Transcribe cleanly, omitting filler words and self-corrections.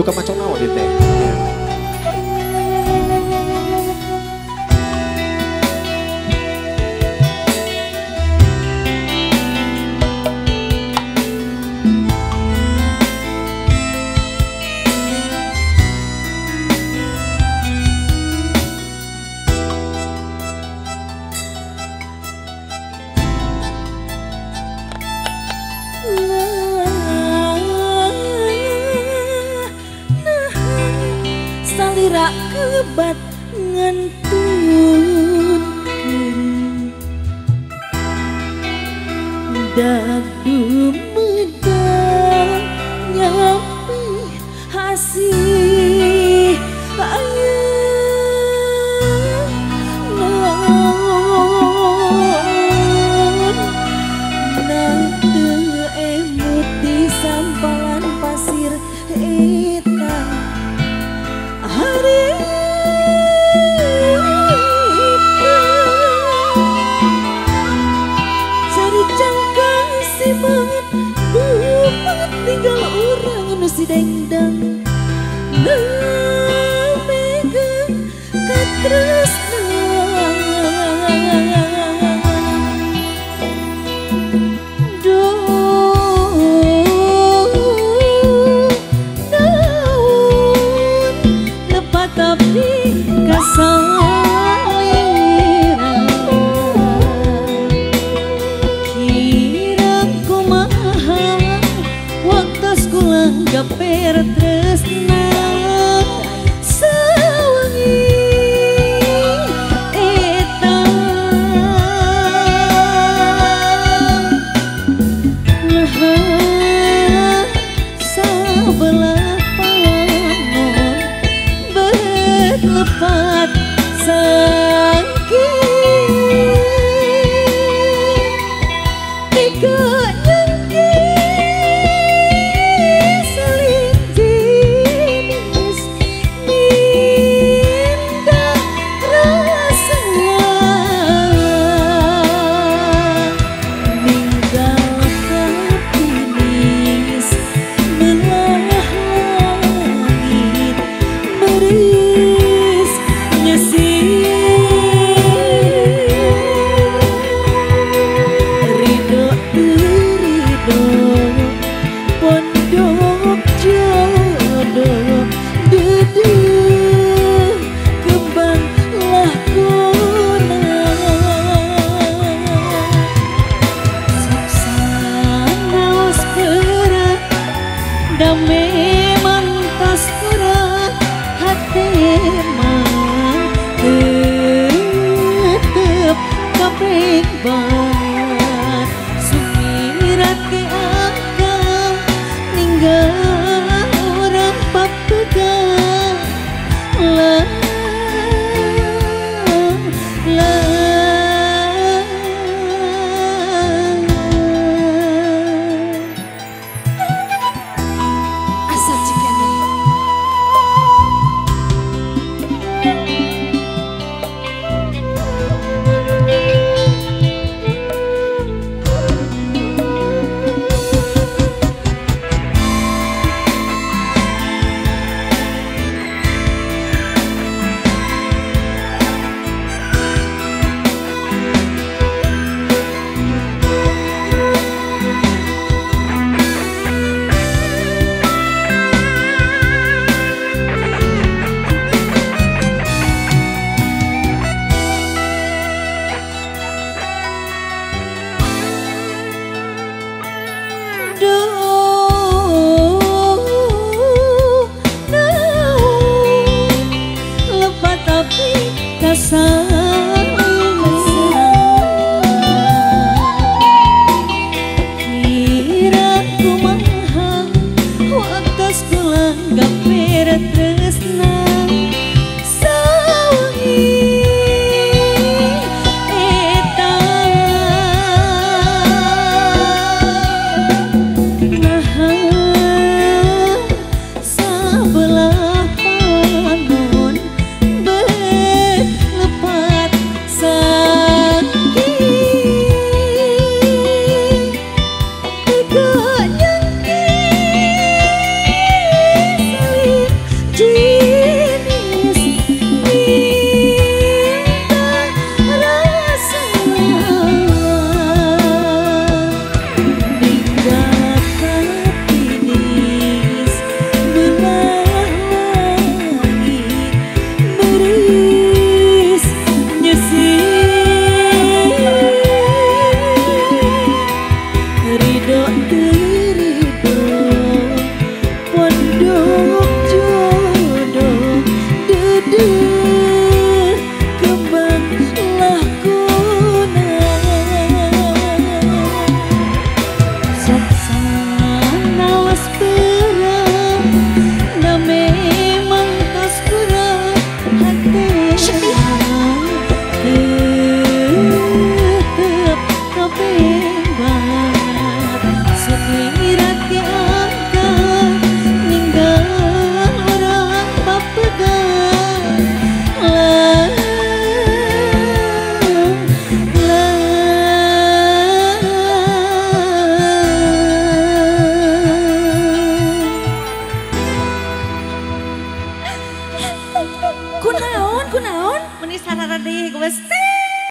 duka macam naon ieu teh. Salira kebat ngantunkeun dadu medang nyapi hasih naon teu emut di sampalan pasir eta hari cari cangkang si banget buat tinggal orang nu si dengdang megang katresnan tapi kasaliran kira kumaha waktos kula gaper tresna sawangi eta sabelah lepat sakit tiga nyangki saling jenis minta rasanya ninggal katinis melah langit beri memang tas berat hati emang tetep kapek banget sumirat ke akal ninggal orang papegang lah kira kumaha waktos kula gaper tresna sawangi eta naha sabelah panon lepat sakit Sekiranya